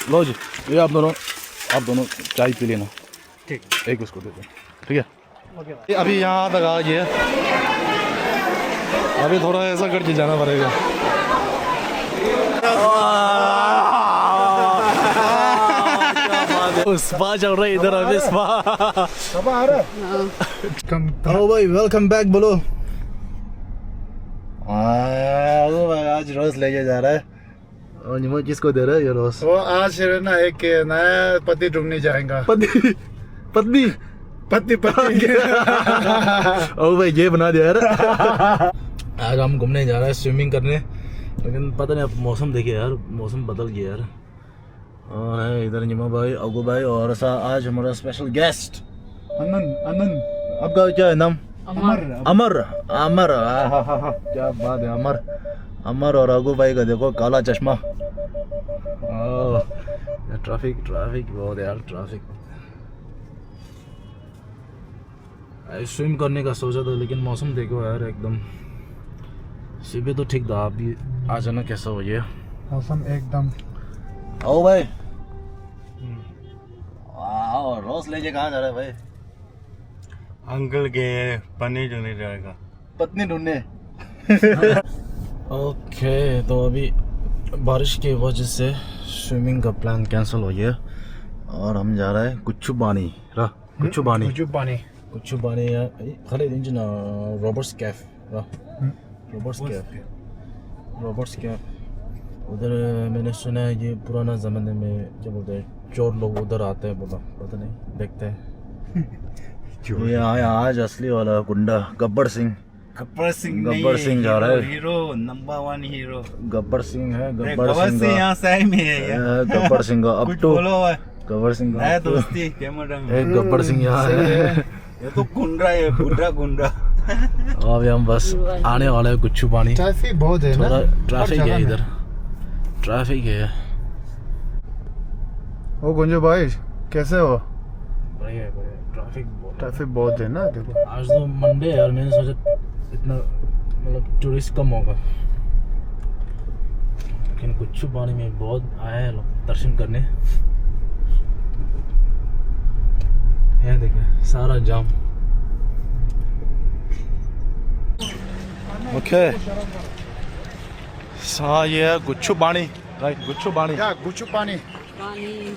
लो जी, ये आप दोनों चाय पी लेना। ठीक, एक उसको दे दो, ठीक है। अभी यहाँ तक आ गया, अभी थोड़ा ऐसा करके जाना पड़ेगा। स्पा चल रहा है इधर, अभी स्पा आ रहा है। ओ भाई वेलकम बैक बोलो। भाई आज रोज लेके जा रहा है, और निमो किसको दे रहा है ये रोज? वो आज ना एक नया पति ढूंढने जाएगा। पत्नी पत्नी पति ओ भाई ये बना दिया यार। आज हम घूमने जा रहे हैं, स्विमिंग करने, लेकिन पता नहीं अब मौसम देखिए यार, मौसम बदल गया यार। और है इधर निमा भाई, अगू भाई, और आज हमारा स्पेशल गेस्ट आनंद। आपका क्या है नाम? अमर। अमर अमर क्या बात है, अमर अमर और अगू भाई का देखो काला चश्मा। ट्रैफिक बहुत है यार, ट्रैफिक। स्विम करने का सोचा था, लेकिन मौसम देखो यार एकदम। सुबह तो ठीक था, अभी आ जाना कैसा हो गया मौसम एकदम। ओ भाई, वाह, रोज लेके कहाँ जा रहा है भाई? अंकल के पनीर ढूंढने जाएगा, पत्नी ढूंढने। ओके, तो अभी बारिश की वजह से स्विमिंग का प्लान कैंसिल हो गया, और हम जा रहे हैं कुच्चू बानी या खाली इंजन रॉबर्ट्स कैफ उधर। मैंने सुना है ये पुराना ज़माने में क्या बोलते हैं, चोर लोग उधर आते हैं, बोला पता नहीं, देखते हैं। ये आया आज असली वाला गुंडा गब्बर सिंह जा रहा है। Hero number 1 hero Gabbar Singh है, गब्बर सिंह यहाँ सही में है। गब्बर सिंह का अब तो गब्बर सिंह का दोस्ती कैमरा में एक गब्बर सिंह यहाँ है। ये तो गुंडा है, गुंडा। अभी हम बस आने वाले हैं कुच्चू पानी। ट्रैफिक बहुत है थोड़ा ट्रैफिक है इधर, ट्रैफिक है। ओ गुंजो भाई कैसे हो? बढ़िया, ट्रैफिक बहुत है ना, देखो। आज तो मंडे है और मैंने सोचा इतना मतलब टूरिस्ट कम होगा, लेकिन कुच्चू पानी में बहुत आए हैं लोग दर्शन करने। यहाँ देखिए सारा जाम। ओके, ये है गुच्चू पानी, राइट? गुच्चू पानी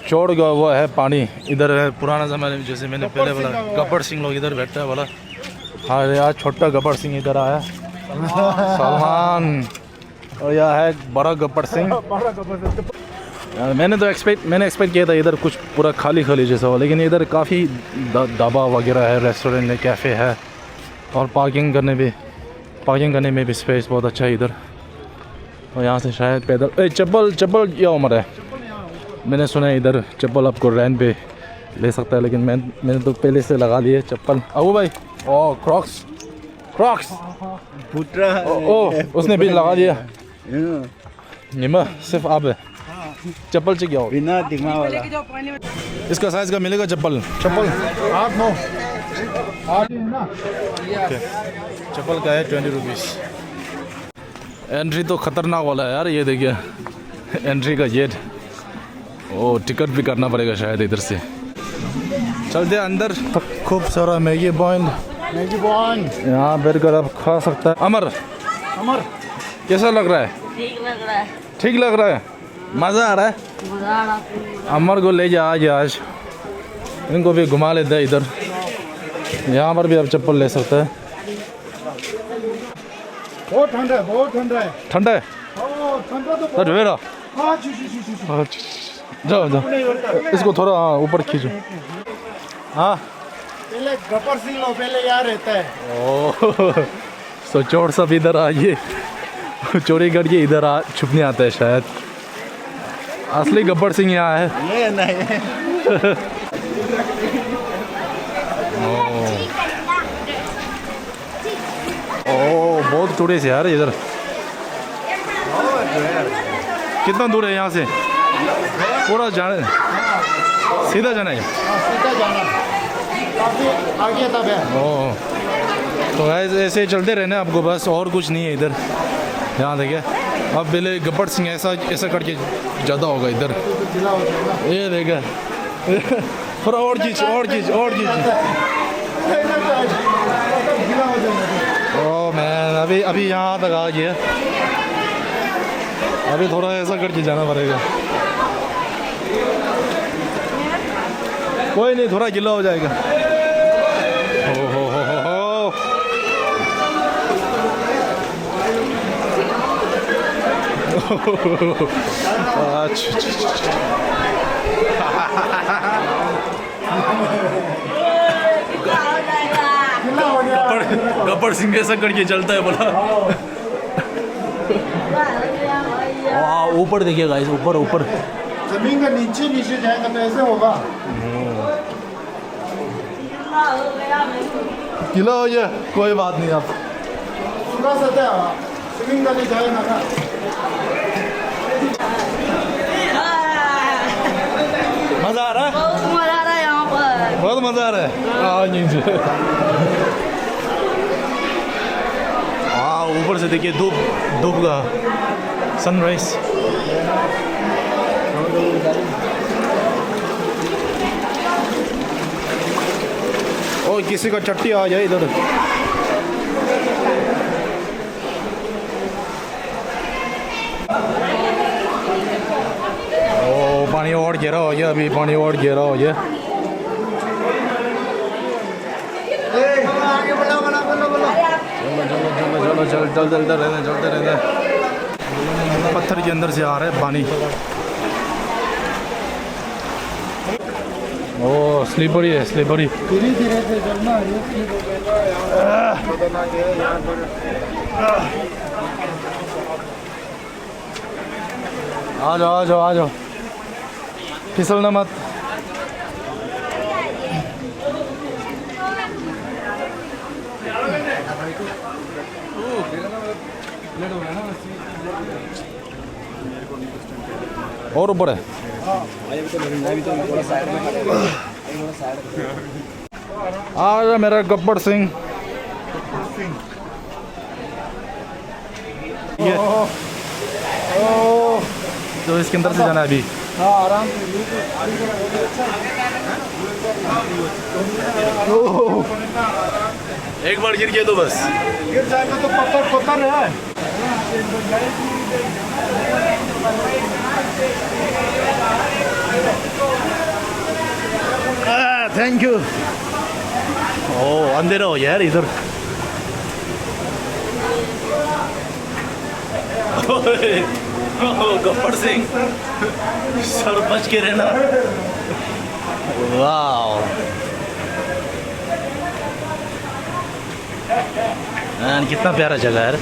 चोड़ गया वो है पानी इधर है। पुराना ज़माने में जैसे मैंने पहले बोला, गब्बर सिंह लोग इधर बैठते हैं बोला। हाँ यार, छोटा गब्बर सिंह इधर आया, सलमान, और यह है बड़ा गब्बर सिंह। मैंने एक्सपेक्ट किया था इधर कुछ पूरा खाली जैसा हो, लेकिन इधर काफ़ी ढाबा वगैरह है, रेस्टोरेंट है, कैफ़े है, और पार्किंग करने में भी स्पेस बहुत अच्छा है इधर। और यहाँ से शायद पैदल चप्पल क्या उम्र है? मैंने सुना है इधर चप्पल आपको रेंट पे ले सकता है, लेकिन मैंने तो पहले से लगा लिए चप्पल। अबू भाई, ओ क्रॉक्स उसने भी लगा दिया। निमा सिर्फ आप है, चप्पल चाहिए हो बिना दिमाग वाला। इसका साइज का मिलेगा चप्पल 8-9 चप्पल का है 20 रुपीज़। एंट्री तो खतरनाक वाला है यार, ये देखिए एंट्री का गेट। ओ टिकट भी करना पड़ेगा शायद इधर से। चलते अंदर, खूब सारा मैगी पॉइंट यहाँ बैठकर आप खा सकता है। अमर कैसा लग रहा है? ठीक लग रहा है, मज़ा आ रहा है। अमर को ले जा आज, इनको भी घुमा लेते हैं इधर। यहाँ पर भी आप चप्पल ले सकते हैं। बहुत ठंडा है। ठंडा है जाओ इसको थोड़ा ऊपर खींचो। हाँ, पहले गब्बर सिंह लोग पहले यहाँ रहता है। ओह, सो चोर सब इधर आइए, चोरी करके इधर छुपने आता है शायद। असली गब्बर सिंह यहाँ है। ये नहीं ओह, बहुत टूरिस्ट है यार इधर। कितना दूर है यहाँ से? पूरा जाना, सीधा जाना है? सीधा जाना, काफी आगे तब है। ओह, तो ऐसे चलते रहना आपको, बस और कुछ नहीं है इधर। यहाँ देखिए, अब पहले गब्बर सिंह ऐसा करके ज़्यादा होगा इधर। जिला हो जाएगा। ये देखा थोड़ा और खींच और खींच और खींच। जिला हो जाएगा। ओह मैन अभी यहाँ तक आ गया। अभी थोड़ा ऐसा करके जाना पड़ेगा। कोई नहीं थोड़ा गिला हो जाएगा। हो। गब्बर सिंह ऐसा करके चलता है बोला। ऊपर देखिए गाइस, ऊपर ऊपर जमीन का नीचे नीचे जाएगा तो ऐसे होगा। गिला हो गया कोई बात नहीं। आप पूरा सतह जमीन का नहीं जाएगा ना। मजा आ रहा है, बहुत मजा आ रहा है यहाँ पर। बहुत मजा आ रहा है। नीचे ऊपर से देखिए धूप का सनराइज। ओ किसी का चट्टी आ जाए इधर। ओ पानी और गहरा हो गया, अभी पानी और गहरा हो गया। चलते रहते पत्थर के अंदर से आ रहा है पानी। ओ स्लीपरी है, स्लीपरी। धीरे धीरे से चलना ये ठीक हो गया यार। खतरनाक है यहाँ पर। आ जाओ फिसलना मत। और ऊपर है। आ जा मेरा गब्बर सिंह। ये तो इसके अंदर से जाना है अभी। हाँ आराम से। एक बार गिर गया तो बस गिर जाएगा तो पत्थर है। Thank you. ओ अंधेरा हो यार इधर। गब्बर सिंह सर बच के रहना। वाह कितना प्यारा जगह है।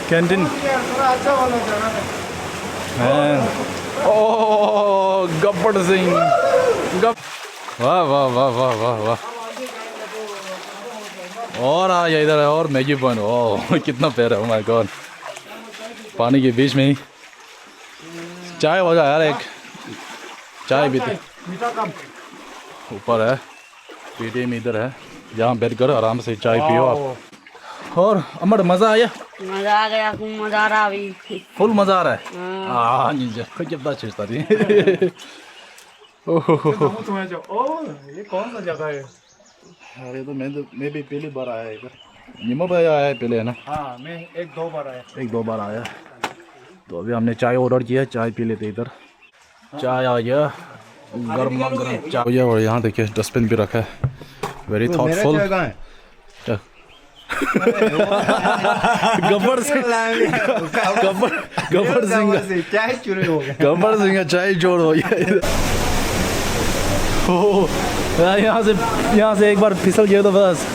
कैंटीन थोड़ा अच्छा वाला जगह है। ओ गब्बर सिंह वाह वाह वाह वाह वाह वाह। और आ जाए इधर है और मैगी पॉइंट। ओह कितना प्यारा है। माय गॉड पानी के बीच में ही चाय हो जाए यार। एक चाय पीते ऊपर है पेटीएम इधर है जहाँ बैठ कर आराम से चाय पियो आप। और अमर मज़ा आया? मजा आ गया, खूब मजा आ रहा अभी। फुल मज़ा आ रहा है। हाँ नीचे कितना चीज़ थी। तुम्हें जो ये कौन सा जगह है? अरे तो मैं भी पहली बार आया इधर। निमो भाई आया है पहले है ना? हाँ मैं एक दो बार आया। तो अभी हमने चाय ऑर्डर किया, चाय पी लेते इधर। चाय आ गया गर्म चाय हो गया। और यहाँ देखिए डस्टबिन भी रखा है। Very thoughtful. गब्बर सिंह चाय चुरे हो गया। गब्बर सिंह का चाय चोर हो गया। यहाँ से एक बार फिसल गया तो बस।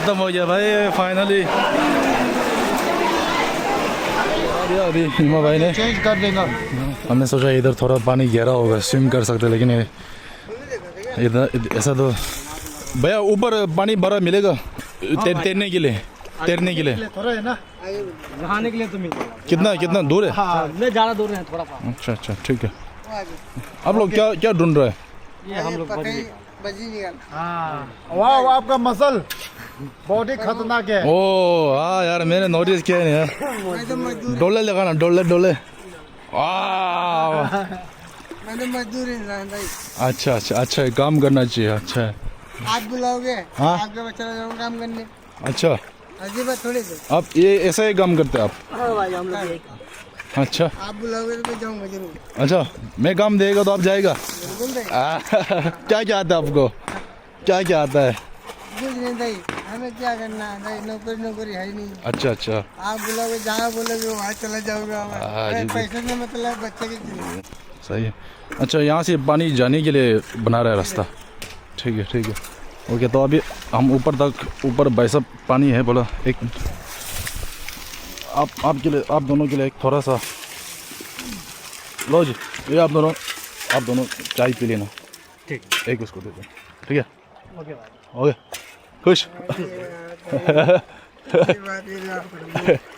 खत्म हो गया भाई फाइनली। अभी हिमा भाई ने चेंज कर देगा। हमने सोचा इधर थोड़ा पानी गहरा होगा, स्विम कर सकते, लेकिन इधर ऐसा तो भैया ऊपर पानी भरा मिलेगा तैरने के लिए, तैरने के लिए थोड़ा है ना, नहाने के लिए तो मिलेगा। कितना कितना दूर है? हाँ, नहीं ज़्यादा दूर है, थोड़ा सा। अच्छा अच्छा ठीक है। आप लोग क्या क्या ढूंढ रहे हैं? ये हम लोग हाँ, वाह आपका मसल बहुत ही खतरनाक है। ओ हाँ यार मैंने नोटिस किया नहीं यार। डोले लगाना, डोले डोले। मैंने मजदूरी अच्छा अच्छा अच्छा काम करना चाहिए। अच्छा है। आप बुलाओगे? हाँ आपका बच्चा जाऊँ काम करने। अच्छा अजीब बात थोड़ी सी। आप ये ऐसा ही काम करते हैं आप? हाँ भाई हम लोग अच्छा आप बुलाओगे तो मैं जाऊँगा जरूर। अच्छा मैं काम देगा तो आप जाएगा? बिल्कुल नहीं। क्या क्या आता है आपको? क्या क्या आता है? कुछ नहीं भाई, हमें क्या करना है भाई, नौकरी है ही नहीं। अच्छा अच्छा आप बुलाओगे जहाँ बोलोगे वहाँ चला जाऊँगा। जी, जी। पैसे से मतलब बच्चे की जिंदगी। सही है। अच्छा यहाँ से पानी जाने के लिए बना रहा है रास्ता। ठीक है ठीक है ओके। तो अभी हम ऊपर तक, ऊपर भाई साहब पानी है बोला। एक आपके लिए, आप दोनों के लिए एक थोड़ा सा लो जी, ये आप दोनों चाय पी लेना। ठीक, एक उसको दे दो। ठीक है ओके भाई। ओके खुश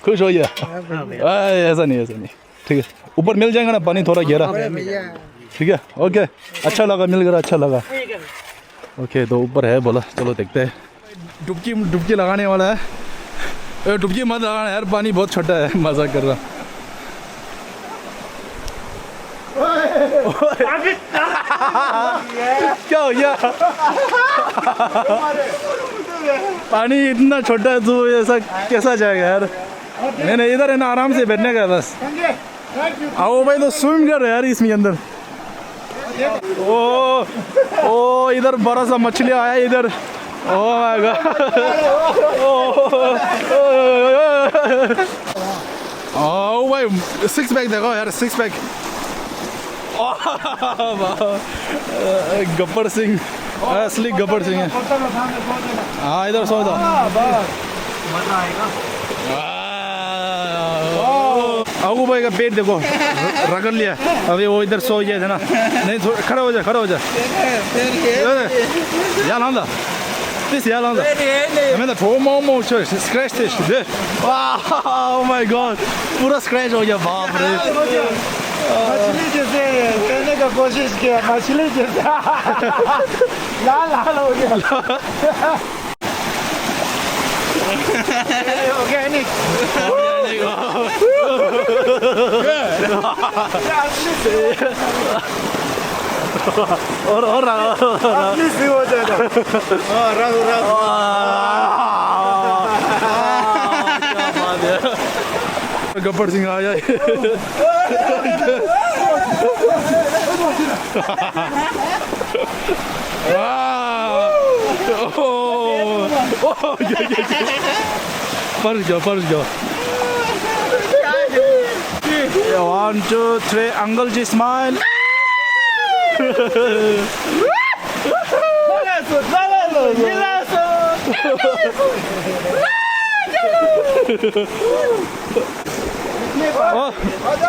खुश हो गया? ऐसा नहीं ऐसा नहीं। ठीक है ऊपर मिल जाएगा ना पानी थोड़ा गहरा? ठीक है ओके। अच्छा लगा, मिल गया, अच्छा लगा। ओके तो ऊपर है बोला, चलो देखते हैं। डुबकी लगाने वाला है। डुबकी मत लगाना यार, पानी बहुत छोटा है, मजाक कर रहा। क्या हो गया? पानी इतना छोटा है तो ऐसा कैसा जाएगा यार? नहीं इधर है ना, आराम से बैठने का बस। आओ भाई तो स्विम कर रहे यार इसमें अंदर। ओ इधर बड़ा सा मछली आया इधर। Oh my God. ओ भाई 6 पैक देखो यार, 6 पैक। गब्बर सिंह, असली गब्बर सिंह है। हाँ इधर सो दो। मजा आएगा। आगू भाई का पेट देखो रगड़ लिया। अभी वो इधर सो गया था ना। नहीं खड़ा हो जा, खड़ा हो जा। यार this यार मैं तो ठो मोमो चो स्क्रैच थे दे। वाह माय गॉड पूरा स्क्रैच हो गया, बाप रे। मछली जैसे कहने का कोशिश किया, मछली जैसे लाल लाल हो गया। ऑर्गेनिक और असली सी हो जाएगा। गब्बर सिंह आ जाए। फर्स्ट जाओ। 1 2 3 अंकल जी स्माइल।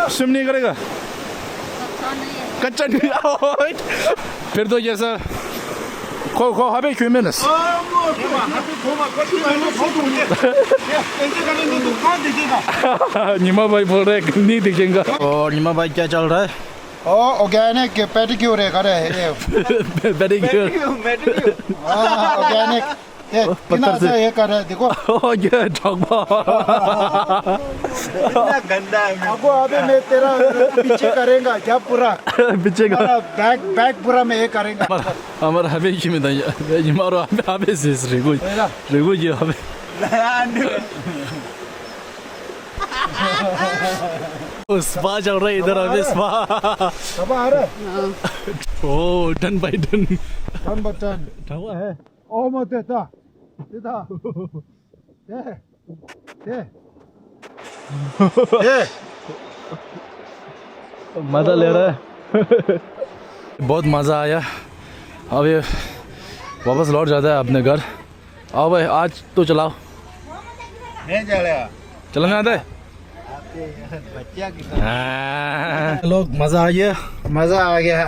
स्विम नहीं करेगा? कच्चा नहीं। फिर तो जैसा खो हमें क्यों मिनस निमा भाई बोल रहे नहीं दिखेगा। और निमा भाई क्या चल रहा है? ऑर्गेनिक पेडिक्योर है, करे है पेडिक्योर ऑर्गेनिक। ये पत्थर से ये कर रहा है देखो। ये ठगवा गंदा है। अब अबे मैं तेरा पीछे करेगा क्या पूरा पीछे का बैक पूरा मैं ये करेगा। हमारा हबे की में दया ये मारो हबे से रेगो ये हबे स्पा चल रहा है इधर। हबे स्पा कब आ रहा है? ओ टन बाय टन बटन ठगवा है। ओ मत देता मजा ले रहा है। बहुत मज़ा आया। अब ये वापस लौट जाता है अपने घर। आओ भाई आज तो चलाओ नहीं चलेगा चलना आता है बच्चा की लोग मज़ा आ गया मजा आ गया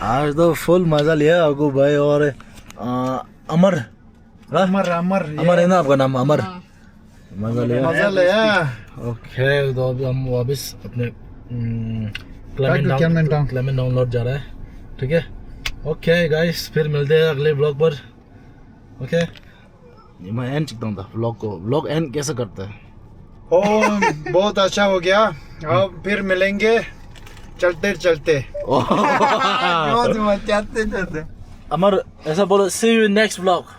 आज तो फुल मज़ा लिया अगू भाई और अमर अमर अमर अमर है ना आपका नाम अमर मज़ा लिया मजा लिया ओके तो अभी हम वापस अपने Clement Town. क्लेमेंट टाउन लौट जा रहा है ठीक है ओके गाइस फिर मिलते हैं अगले ब्लॉग पर ओके ये मैं एंड चिकता हूँ ब्लॉग को ब्लॉग एंड कैसे करते हैं ओ बहुत अच्छा हो गया अब फिर मिलेंगे चलते चलते चलते चलते अमर ऐसा बोलो see you next blog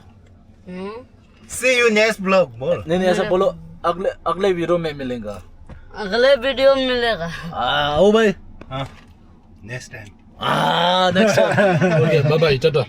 See you next vlog बोल नहीं नहीं ऐसा बोलो अगले अगले वीडियो में मिलेगा अगले वीडियो में मिलेगा ओ भाई हाँ next time next okay bye bye Tata